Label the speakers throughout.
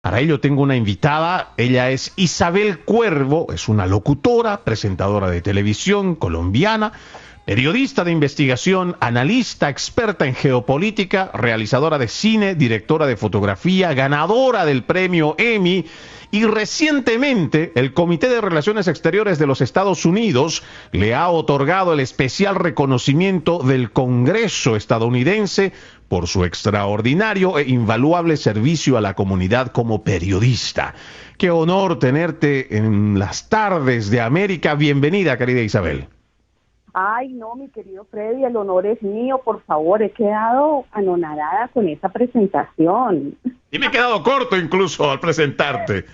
Speaker 1: Para ello tengo una invitada, ella es Isabel Cuervo, es una locutora, presentadora de televisión colombiana, periodista de investigación, analista, experta en geopolítica, realizadora de cine, directora de fotografía, ganadora del premio Emmy y recientemente el Comité de Relaciones Exteriores de los Estados Unidos le ha otorgado el especial reconocimiento del Congreso estadounidense por su extraordinario e invaluable servicio a la comunidad como periodista. Qué honor tenerte en las tardes de América. Bienvenida, querida Isabel.
Speaker 2: Ay, no, mi querido Freddy, el honor es mío, por favor, he quedado anonadada con esa presentación.
Speaker 1: Y me he quedado corto incluso al presentarte.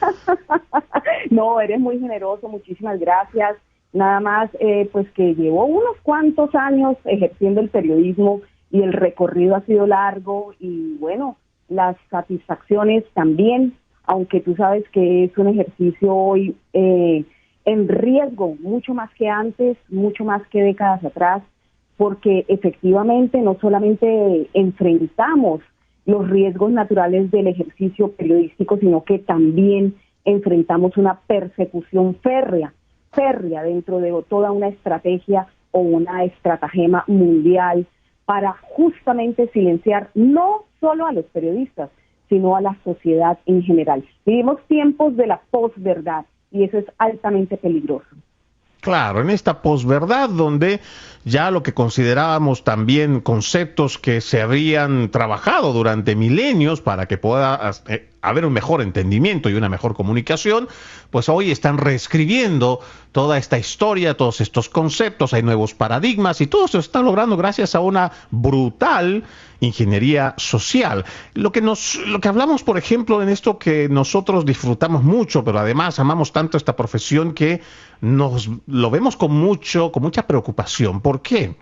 Speaker 2: No, eres muy generoso, muchísimas gracias. Nada más, pues que llevo unos cuantos años ejerciendo el periodismo y el recorrido ha sido largo y bueno, las satisfacciones también, aunque tú sabes que es un ejercicio hoy en riesgo, mucho más que antes, mucho más que décadas atrás, porque efectivamente no solamente enfrentamos los riesgos naturales del ejercicio periodístico, sino que también enfrentamos una persecución férrea dentro de toda una estrategia o una estratagema mundial para justamente silenciar no solo a los periodistas, sino a la sociedad en general. Vivimos tiempos de la posverdad, y eso es altamente peligroso.
Speaker 1: Claro, en esta posverdad donde ya lo que considerábamos también conceptos que se habrían trabajado durante milenios para que pueda haber un mejor entendimiento y una mejor comunicación, pues hoy están reescribiendo toda esta historia, todos estos conceptos, hay nuevos paradigmas y todo se está logrando gracias a una brutal ingeniería social. Lo que hablamos, por ejemplo, en esto que nosotros disfrutamos mucho, pero además amamos tanto esta profesión que lo vemos con mucha preocupación. ¿Por qué?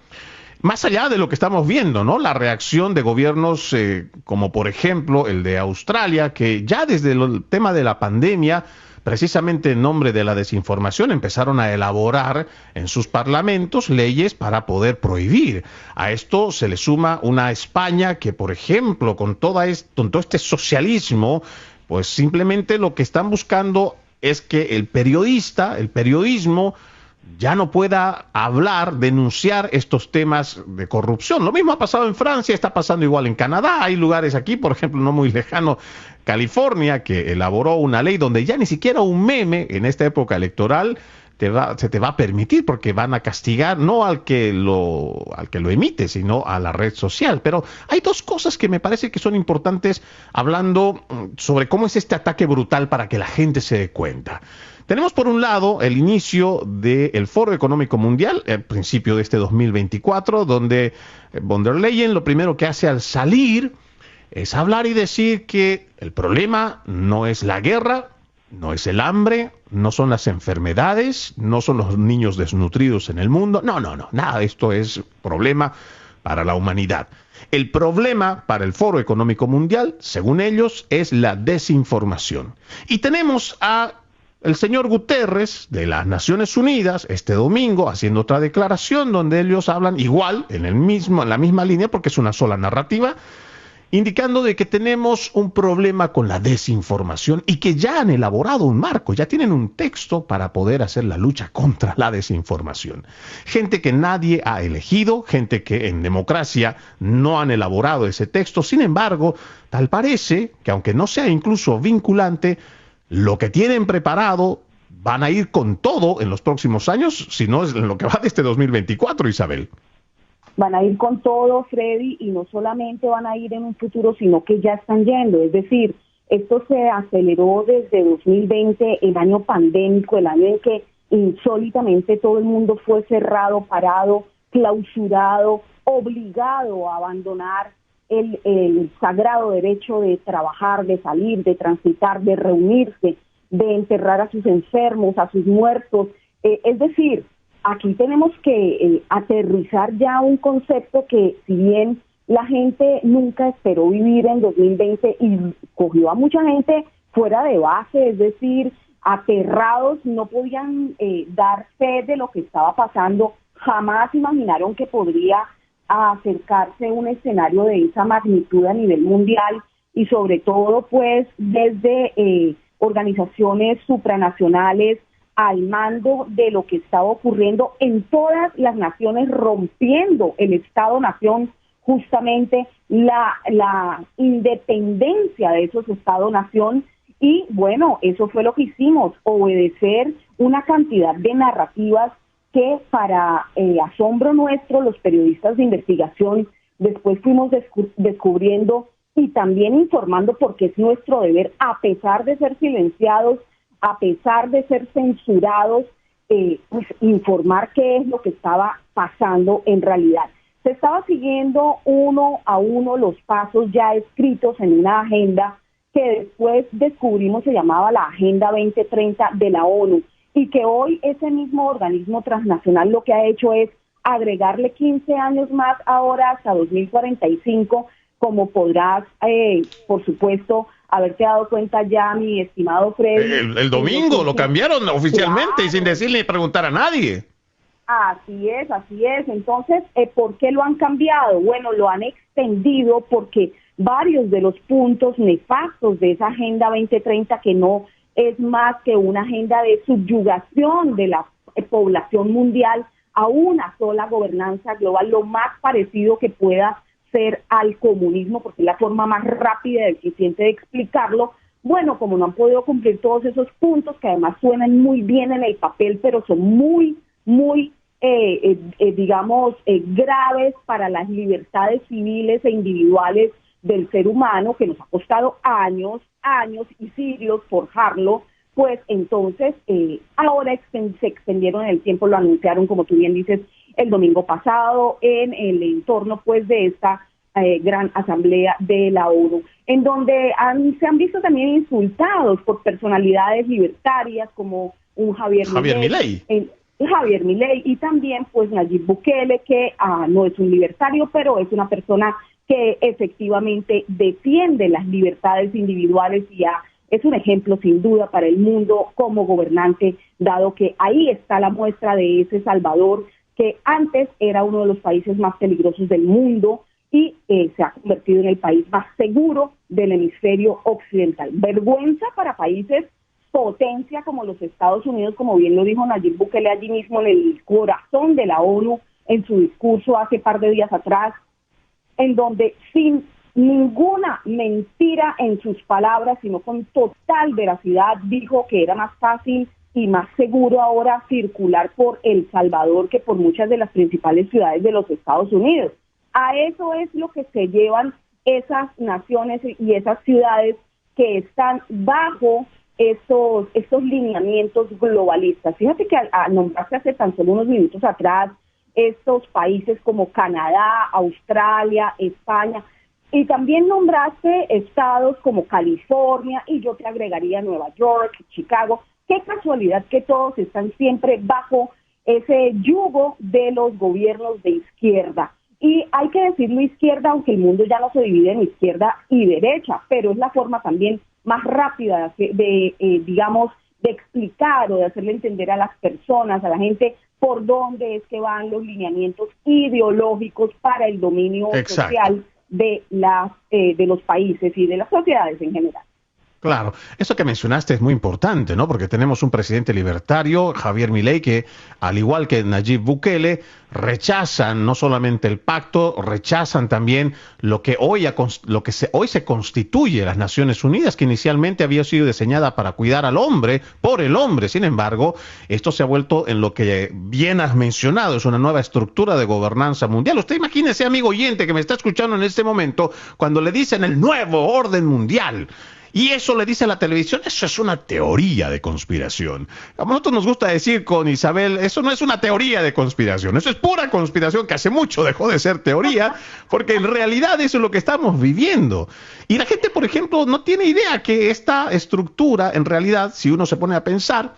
Speaker 1: Más allá de lo que estamos viendo, ¿no? La reacción de gobiernos como por ejemplo el de Australia, que ya desde el tema de la pandemia, precisamente en nombre de la desinformación, empezaron a elaborar en sus parlamentos leyes para poder prohibir. A esto se le suma una España que, por ejemplo, con todo este socialismo, pues simplemente lo que están buscando es que el periodismo, ya no pueda hablar, denunciar estos temas de corrupción. Lo mismo ha pasado en Francia, está pasando igual en Canadá. Hay lugares aquí, por ejemplo, no muy lejano, California, que elaboró una ley donde ya ni siquiera un meme en esta época electoral se te va a permitir, porque van a castigar no al que lo emite, sino a la red social. Pero hay dos cosas que me parece que son importantes hablando sobre cómo es este ataque brutal para que la gente se dé cuenta. Tenemos por un lado el inicio del Foro Económico Mundial, al principio de este 2024, donde von der Leyen lo primero que hace al salir es hablar y decir que el problema no es la guerra, no es el hambre, no son las enfermedades, no son los niños desnutridos en el mundo. No, nada de esto es problema para la humanidad. El problema para el Foro Económico Mundial, según ellos, es la desinformación. Y tenemos a el señor Guterres de las Naciones Unidas este domingo haciendo otra declaración donde ellos hablan igual, en la misma línea, porque es una sola narrativa, indicando de que tenemos un problema con la desinformación y que ya han elaborado un marco, ya tienen un texto para poder hacer la lucha contra la desinformación. Gente que nadie ha elegido, gente que en democracia no han elaborado ese texto. Sin embargo, tal parece que aunque no sea incluso vinculante, lo que tienen preparado van a ir con todo en los próximos años, si no es en lo que va de este 2024, Isabel.
Speaker 2: Van a ir con todo, Freddy, y no solamente van a ir en un futuro, sino que ya están yendo. Es decir, esto se aceleró desde 2020, el año pandémico, el año en que insólitamente todo el mundo fue cerrado, parado, clausurado, obligado a abandonar el sagrado derecho de trabajar, de salir, de transitar, de reunirse, de enterrar a sus enfermos, a sus muertos. Es decir, aquí tenemos que aterrizar ya un concepto que, si bien la gente nunca esperó vivir en 2020 y cogió a mucha gente fuera de base, es decir, aterrados, no podían dar fe de lo que estaba pasando, jamás imaginaron que podría acercarse un escenario de esa magnitud a nivel mundial, y sobre todo pues desde organizaciones supranacionales al mando de lo que estaba ocurriendo en todas las naciones, rompiendo el Estado-Nación, justamente la independencia de esos Estado-Nación. Y bueno, eso fue lo que hicimos, obedecer una cantidad de narrativas que para asombro nuestro, los periodistas de investigación, después fuimos descubriendo y también informando, porque es nuestro deber, a pesar de ser silenciados, a pesar de ser censurados, pues informar qué es lo que estaba pasando en realidad. Se estaba siguiendo uno a uno los pasos ya escritos en una agenda que después descubrimos se llamaba la Agenda 2030 de la ONU, y que hoy ese mismo organismo transnacional lo que ha hecho es agregarle 15 años más ahora hasta 2045, como podrás, por supuesto, haberte dado cuenta ya, mi estimado Freddy.
Speaker 1: El domingo lo cambiaron oficialmente, claro, y sin decirle ni preguntar a nadie.
Speaker 2: Así es, así es. Entonces, ¿por qué lo han cambiado? Bueno, lo han extendido porque varios de los puntos nefastos de esa Agenda 2030, que no es más que una agenda de subyugación de la población mundial a una sola gobernanza global, lo más parecido que pueda ser al comunismo, porque es la forma más rápida y eficiente de explicarlo. Bueno, como no han podido cumplir todos esos puntos, que además suenan muy bien en el papel, pero son muy graves para las libertades civiles e individuales del ser humano, que nos ha costado años y siglos forjarlo, pues entonces ahora se extendieron en el tiempo, lo anunciaron, como tú bien dices, el domingo pasado en el entorno pues de esta gran asamblea de la ONU, en donde se han visto también insultados por personalidades libertarias como un Javier Milei, y también pues Nayib Bukele, que no es un libertario, pero es una persona que efectivamente defiende las libertades individuales y es un ejemplo sin duda para el mundo como gobernante, dado que ahí está la muestra de ese Salvador, que antes era uno de los países más peligrosos del mundo y se ha convertido en el país más seguro del hemisferio occidental. Vergüenza para países potencia como los Estados Unidos, como bien lo dijo Nayib Bukele allí mismo en el corazón de la ONU en su discurso hace par de días atrás, en donde sin ninguna mentira en sus palabras, sino con total veracidad, dijo que era más fácil y más seguro ahora circular por El Salvador que por muchas de las principales ciudades de los Estados Unidos. A eso es lo que se llevan esas naciones y esas ciudades que están bajo estos lineamientos globalistas. Fíjate que nombraste hace tan solo unos minutos atrás estos países como Canadá, Australia, España, y también nombraste estados como California, y yo te agregaría Nueva York, Chicago. Qué casualidad que todos están siempre bajo ese yugo de los gobiernos de izquierda. Y hay que decirlo izquierda, aunque el mundo ya no se divide en izquierda y derecha, pero es la forma también más rápida de explicar o de hacerle entender a las personas, a la gente, por dónde es que van los lineamientos ideológicos para el dominio social de los países y de las sociedades en general.
Speaker 1: Claro, eso que mencionaste es muy importante, ¿no? Porque tenemos un presidente libertario, Javier Milei, que al igual que Nayib Bukele, rechazan no solamente el pacto, rechazan también lo que hoy se constituye las Naciones Unidas, que inicialmente había sido diseñada para cuidar al hombre, por el hombre. Sin embargo, esto se ha vuelto en lo que bien has mencionado, es una nueva estructura de gobernanza mundial. Usted imagínese, amigo oyente que me está escuchando en este momento, cuando le dicen el nuevo orden mundial. Y eso le dice a la televisión, eso es una teoría de conspiración. A nosotros nos gusta decir con Isabel, eso no es una teoría de conspiración, eso es pura conspiración que hace mucho dejó de ser teoría, porque en realidad eso es lo que estamos viviendo. Y la gente, por ejemplo, no tiene idea que esta estructura, en realidad, si uno se pone a pensar,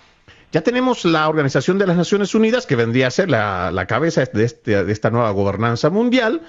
Speaker 1: ya tenemos la Organización de las Naciones Unidas, que vendría a ser la cabeza de esta nueva gobernanza mundial,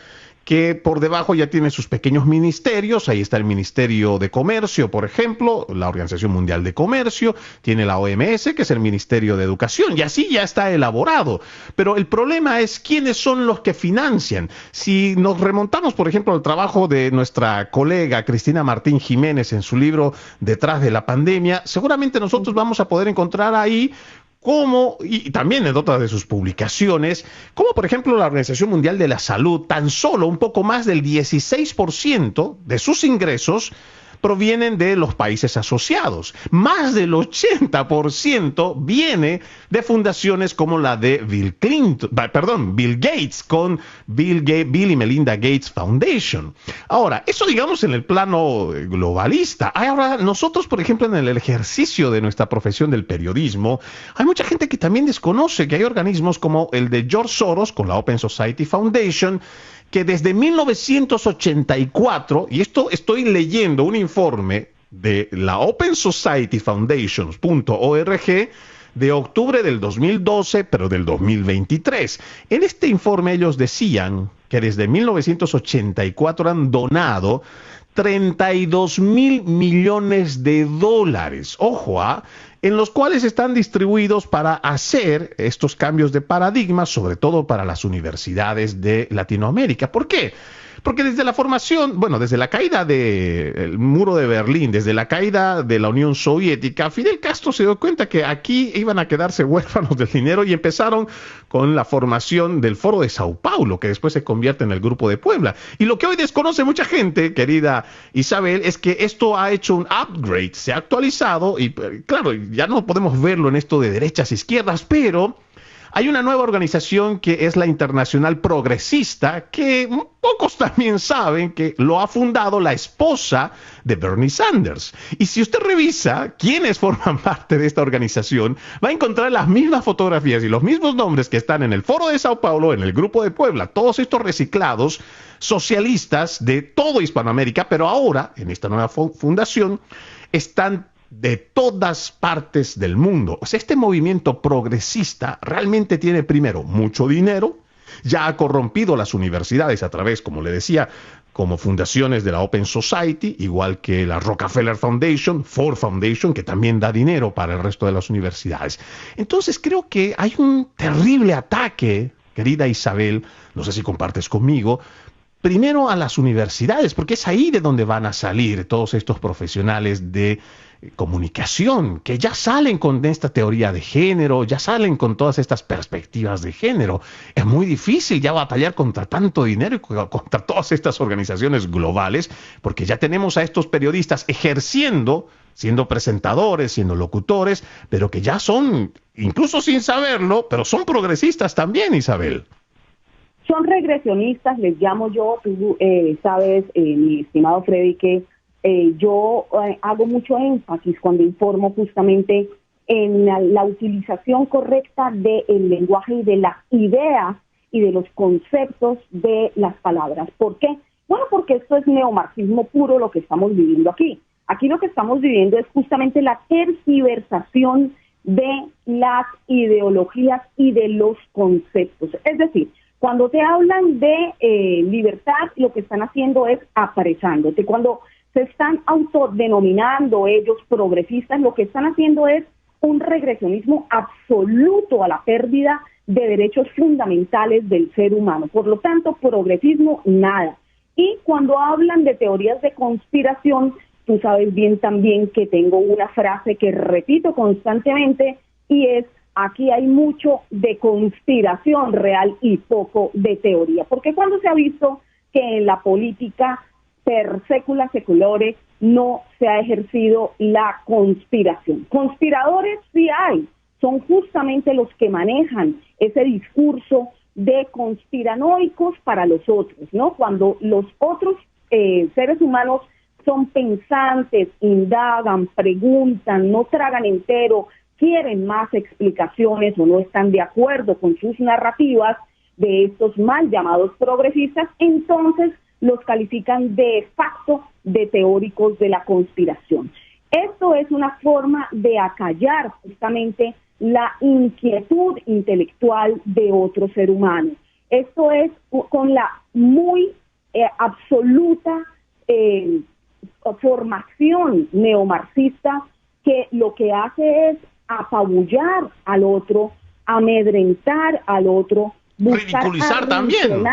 Speaker 1: que por debajo ya tiene sus pequeños ministerios. Ahí está el Ministerio de Comercio, por ejemplo, la Organización Mundial de Comercio, tiene la OMS, que es el Ministerio de Educación, y así ya está elaborado. Pero el problema es quiénes son los que financian. Si nos remontamos, por ejemplo, al trabajo de nuestra colega Cristina Martín Jiménez en su libro Detrás de la Pandemia, seguramente nosotros vamos a poder encontrar ahí como, y también en otras de sus publicaciones, como por ejemplo la Organización Mundial de la Salud, tan solo un poco más del 16% de sus ingresos provienen de los países asociados. Más del 80% viene de fundaciones como la de Bill Gates, con Bill y Melinda Gates Foundation. Ahora, eso digamos en el plano globalista. Ahora, nosotros, por ejemplo, en el ejercicio de nuestra profesión del periodismo, hay mucha gente que también desconoce que hay organismos como el de George Soros, con la Open Society Foundation, que desde 1984, y esto estoy leyendo un informe de la Open Society Foundations.org de octubre del 2012, pero del 2023. En este informe ellos decían que desde 1984 han donado 32.000 millones de dólares. Ojo, en los cuales están distribuidos para hacer estos cambios de paradigma, sobre todo para las universidades de Latinoamérica. ¿Por qué? Porque desde la formación, bueno, desde la caída del muro de Berlín, desde la caída de la Unión Soviética, Fidel Castro se dio cuenta que aquí iban a quedarse huérfanos del dinero y empezaron con la formación del Foro de Sao Paulo, que después se convierte en el Grupo de Puebla. Y lo que hoy desconoce mucha gente, querida Isabel, es que esto ha hecho un upgrade, se ha actualizado y claro, ya no podemos verlo en esto de derechas e izquierdas, pero hay una nueva organización que es la Internacional Progresista, que pocos también saben que lo ha fundado la esposa de Bernie Sanders. Y si usted revisa quiénes forman parte de esta organización, va a encontrar las mismas fotografías y los mismos nombres que están en el Foro de Sao Paulo, en el Grupo de Puebla, todos estos reciclados socialistas de todo Hispanoamérica, pero ahora, en esta nueva fundación, están de todas partes del mundo. O sea, este movimiento progresista realmente tiene primero mucho dinero, ya ha corrompido las universidades a través, como le decía, como fundaciones de la Open Society, igual que la Rockefeller Foundation, Ford Foundation, que también da dinero para el resto de las universidades. Entonces creo que hay un terrible ataque, querida Isabel, no sé si compartes conmigo, primero a las universidades, porque es ahí de donde van a salir todos estos profesionales de comunicación, que ya salen con esta teoría de género, ya salen con todas estas perspectivas de género. Es muy difícil ya batallar contra tanto dinero y contra todas estas organizaciones globales, porque ya tenemos a estos periodistas ejerciendo, siendo presentadores, siendo locutores, pero que ya son, incluso sin saberlo, pero son progresistas también, Isabel.
Speaker 2: Son regresionistas, les llamo yo. Tú sabes, mi estimado Freddy, que yo hago mucho énfasis cuando informo justamente en la utilización correcta del lenguaje y de las ideas y de los conceptos de las palabras. ¿Por qué? Bueno, porque esto es neomarxismo puro lo que estamos viviendo aquí. Aquí lo que estamos viviendo es justamente la tergiversación de las ideologías y de los conceptos. Es decir, cuando te hablan de libertad, lo que están haciendo es apresándote. Cuando se están autodenominando ellos progresistas, lo que están haciendo es un regresionismo absoluto a la pérdida de derechos fundamentales del ser humano. Por lo tanto, progresismo, nada. Y cuando hablan de teorías de conspiración, tú sabes bien también que tengo una frase que repito constantemente y es: aquí hay mucho de conspiración real y poco de teoría. Porque cuando se ha visto que en la política per secula seculare no se ha ejercido la conspiración. Conspiradores sí hay, son justamente los que manejan ese discurso de conspiranoicos para los otros, ¿no? Cuando los otros seres humanos son pensantes, indagan, preguntan, no tragan entero, quieren más explicaciones o no están de acuerdo con sus narrativas de estos mal llamados progresistas, entonces los califican de facto de teóricos de la conspiración. Esto es una forma de acallar justamente la inquietud intelectual de otro ser humano. Esto es con la muy absoluta formación neomarxista que lo que hace es apabullar al otro, amedrentar al otro, buscar
Speaker 1: ridiculizar también.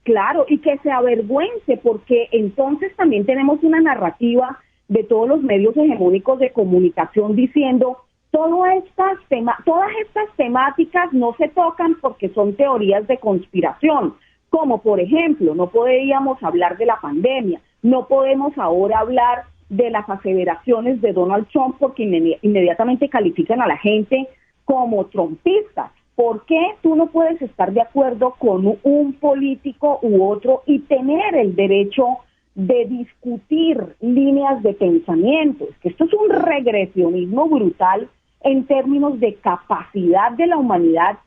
Speaker 2: Claro, y que se avergüence, porque entonces también tenemos una narrativa de todos los medios hegemónicos de comunicación diciendo todas estas temáticas no se tocan porque son teorías de conspiración, como por ejemplo, no podíamos hablar de la pandemia, no podemos ahora hablar de las aseveraciones de Donald Trump porque inmediatamente califican a la gente como trumpistas. ¿Por qué tú no puedes estar de acuerdo con un político u otro y tener el derecho de discutir líneas de pensamiento? Es que esto es un regresionismo brutal en términos de capacidad de la humanidad,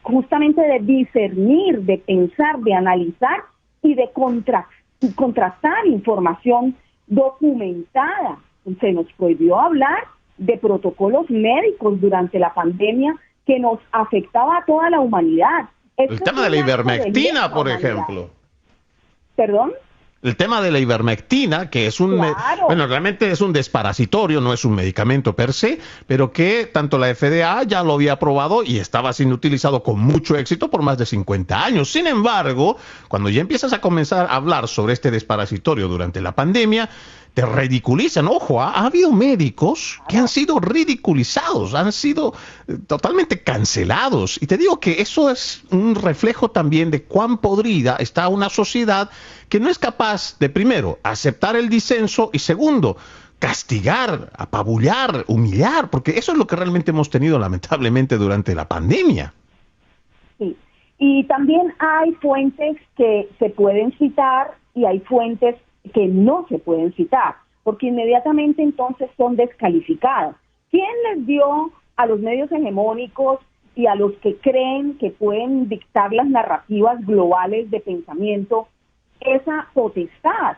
Speaker 2: justamente de discernir, de pensar, de analizar y de contrastar información documentada. Se nos prohibió hablar de protocolos médicos durante la pandemia que nos afectaba a toda la humanidad.
Speaker 1: El tema de la ivermectina, por ejemplo.
Speaker 2: ¿Perdón?
Speaker 1: El tema de la ivermectina, que es bueno, realmente es un desparasitorio, no es un medicamento per se, pero que tanto la FDA ya lo había aprobado y estaba siendo utilizado con mucho éxito por más de 50 años. Sin embargo, cuando ya empiezas a comenzar a hablar sobre este desparasitorio durante la pandemia, te ridiculizan. Ojo, ha habido médicos que han sido ridiculizados, han sido totalmente cancelados. Y te digo que eso es un reflejo también de cuán podrida está una sociedad que no es capaz de, primero, aceptar el disenso y, segundo, castigar, apabullar, humillar, porque eso es lo que realmente hemos tenido lamentablemente durante la pandemia.
Speaker 2: Sí, y también hay fuentes que se pueden citar y hay fuentes que no se pueden citar, porque inmediatamente entonces son descalificadas. ¿Quién les dio a los medios hegemónicos y a los que creen que pueden dictar las narrativas globales de pensamiento esa potestad?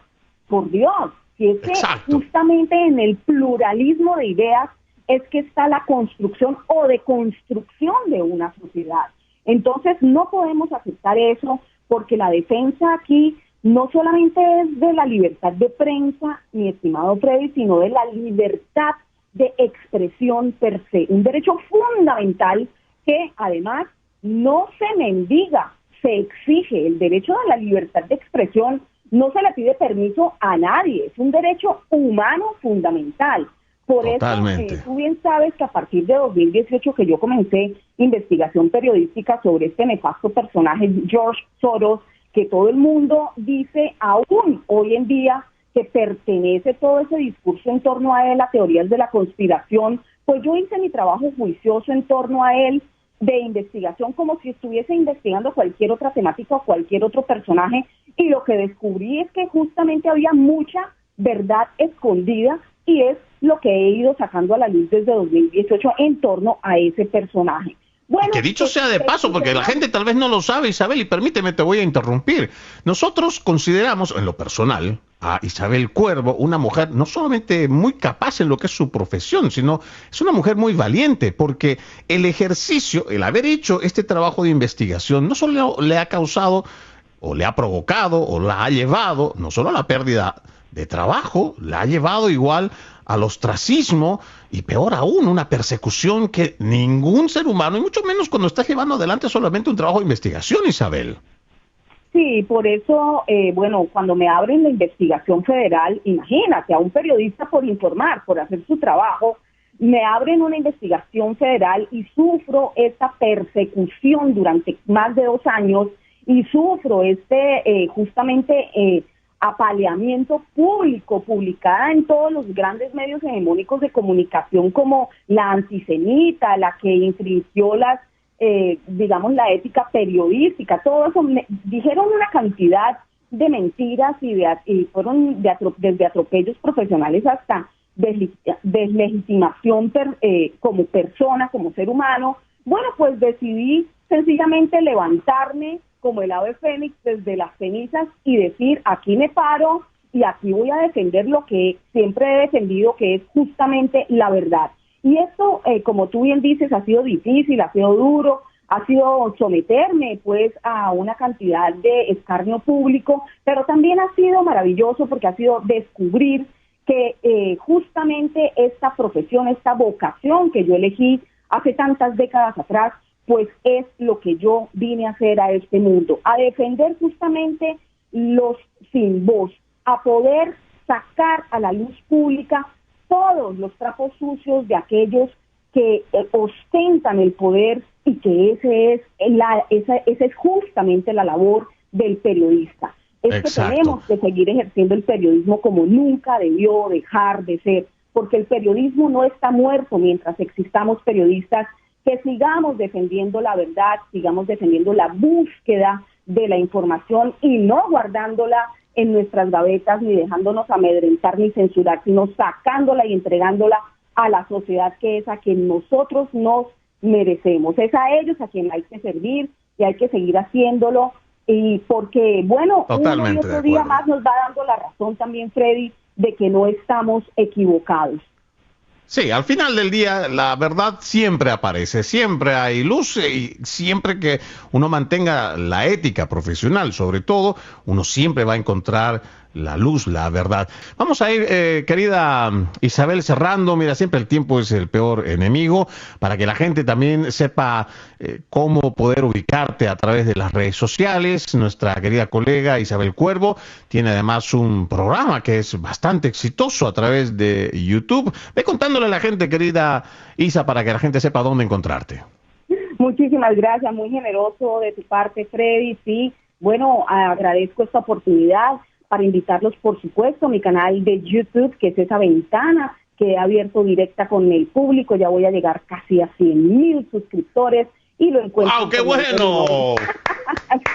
Speaker 2: Por Dios, si es que justamente en el pluralismo de ideas es que está la construcción o deconstrucción de una sociedad. Entonces no podemos aceptar eso, porque la defensa aquí no solamente es de la libertad de prensa, mi estimado Freddy, sino de la libertad de expresión per se, un derecho fundamental que además no se mendiga, se exige. El derecho a la libertad de expresión no se le pide permiso a nadie, es un derecho humano fundamental. Por
Speaker 1: Totalmente.
Speaker 2: eso, tú bien sabes que a partir de 2018 que yo comencé investigación periodística sobre este nefasto personaje George Soros, que todo el mundo dice aún hoy en día que pertenece todo ese discurso en torno a él a teorías de la conspiración, pues yo hice mi trabajo juicioso en torno a él de investigación como si estuviese investigando cualquier otra temática o cualquier otro personaje, y lo que descubrí es que justamente había mucha verdad escondida y es lo que he ido sacando a la luz desde 2018 en torno a ese personaje. Bueno,
Speaker 1: que dicho sea de paso, porque la gente tal vez no lo sabe, Isabel, y permíteme, te voy a interrumpir. Nosotros consideramos, en lo personal, a Isabel Cuervo una mujer no solamente muy capaz en lo que es su profesión, sino es una mujer muy valiente, porque el ejercicio, el haber hecho este trabajo de investigación, no solo le ha causado, o le ha provocado, o la ha llevado, no solo a la pérdida de trabajo, la ha llevado igual al ostracismo y peor aún, una persecución que ningún ser humano, y mucho menos cuando está llevando adelante solamente un trabajo de investigación, Isabel.
Speaker 2: Sí, por eso, bueno, cuando me abren la investigación federal, imagínate, a un periodista por informar, por hacer su trabajo, me abren una investigación federal y sufro esta persecución durante más de 2 años y sufro justamente apaleamiento público, publicada en todos los grandes medios hegemónicos de comunicación como la antisemita, la que infringió la ética periodística, todo eso. Dijeron una cantidad de mentiras y fueron desde atropellos profesionales hasta deslegitimación como persona, como ser humano. Bueno, pues decidí sencillamente levantarme como el ave fénix desde las cenizas y decir, aquí me paro y aquí voy a defender lo que siempre he defendido, que es justamente la verdad. Y esto, como tú bien dices, ha sido difícil, ha sido duro, ha sido someterme pues a una cantidad de escarnio público, pero también ha sido maravilloso porque ha sido descubrir que justamente esta profesión, esta vocación que yo elegí hace tantas décadas atrás, pues es lo que yo vine a hacer a este mundo, a defender justamente los sin voz, a poder sacar a la luz pública todos los trapos sucios de aquellos que ostentan el poder y que esa es justamente la labor del periodista. Es que tenemos que seguir ejerciendo el periodismo como nunca debió dejar de ser, porque el periodismo no está muerto mientras existamos periodistas que sigamos defendiendo la verdad, sigamos defendiendo la búsqueda de la información y no guardándola en nuestras gavetas, ni dejándonos amedrentar ni censurar, sino sacándola y entregándola a la sociedad, que es a quien nosotros nos merecemos. Es a ellos a quien hay que servir y hay que seguir haciéndolo, y porque, bueno, uno y otro día más nos va dando la razón también, Freddy, de que no estamos equivocados.
Speaker 1: Sí, al final del día la verdad siempre aparece, siempre hay luz, y siempre que uno mantenga la ética profesional, sobre todo, uno siempre va a encontrar la luz, la verdad. Vamos a ir, querida Isabel, cerrando. Mira, siempre el tiempo es el peor enemigo, para que la gente también sepa cómo poder ubicarte a través de las redes sociales. Nuestra querida colega Isabel Cuervo tiene además un programa que es bastante exitoso a través de YouTube. Ve contándole a la gente, querida Isa, para que la gente sepa dónde encontrarte.
Speaker 2: Muchísimas gracias, muy generoso de tu parte, Freddy. Sí, bueno, agradezco esta oportunidad para invitarlos, por supuesto, a mi canal de YouTube, que es esa ventana que he abierto directa con el público. Ya voy a llegar casi a 100,000 suscriptores y lo encuentro.
Speaker 1: ¡Wow, qué bueno!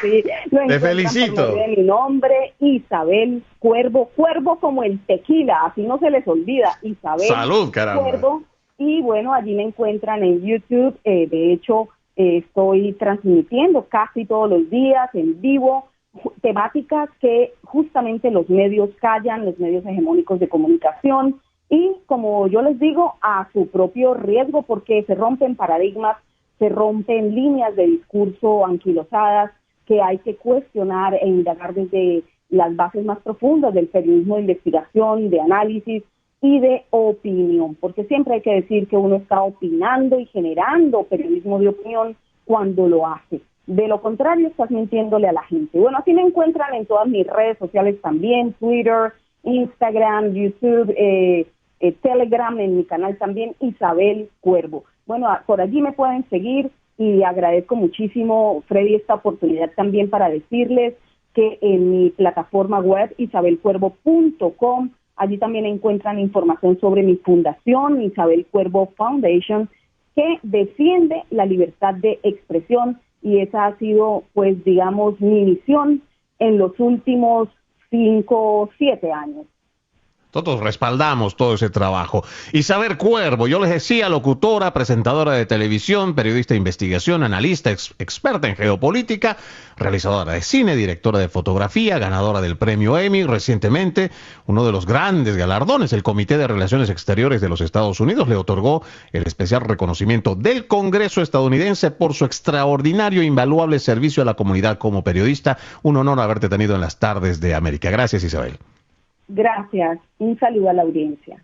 Speaker 2: Sí, lo
Speaker 1: te felicito.
Speaker 2: De mi nombre, Isabel Cuervo, Cuervo como el tequila, así no se les olvida, Isabel.
Speaker 1: Salud, caramba.
Speaker 2: Cuervo. Y bueno, allí me encuentran en YouTube. De hecho, estoy transmitiendo casi todos los días en vivo temáticas que justamente los medios callan, los medios hegemónicos de comunicación, y como yo les digo, a su propio riesgo, porque se rompen paradigmas, se rompen líneas de discurso anquilosadas que hay que cuestionar e indagar desde las bases más profundas del periodismo de investigación, de análisis y de opinión, porque siempre hay que decir que uno está opinando y generando periodismo de opinión cuando lo hace. De lo contrario, estás mintiéndole a la gente. Bueno, así me encuentran en todas mis redes sociales también, Twitter, Instagram, YouTube, Telegram, en mi canal también, Isabel Cuervo. Bueno, por allí me pueden seguir, y agradezco muchísimo, Freddy, esta oportunidad también para decirles que en mi plataforma web, isabelcuervo.com, allí también encuentran información sobre mi fundación, Isabel Cuervo Foundation, que defiende la libertad de expresión. Y esa ha sido, pues, digamos, mi misión en los últimos 5 o 7 años.
Speaker 1: Todos respaldamos todo ese trabajo. Isabel Cuervo, yo les decía, locutora, presentadora de televisión, periodista de investigación, analista, experta en geopolítica, realizadora de cine, directora de fotografía, ganadora del premio Emmy recientemente. Uno de los grandes galardones, el Comité de Relaciones Exteriores de los Estados Unidos, le otorgó el especial reconocimiento del Congreso estadounidense por su extraordinario e invaluable servicio a la comunidad como periodista. Un honor haberte tenido en las tardes de América. Gracias, Isabel.
Speaker 2: Gracias. Un saludo a la audiencia.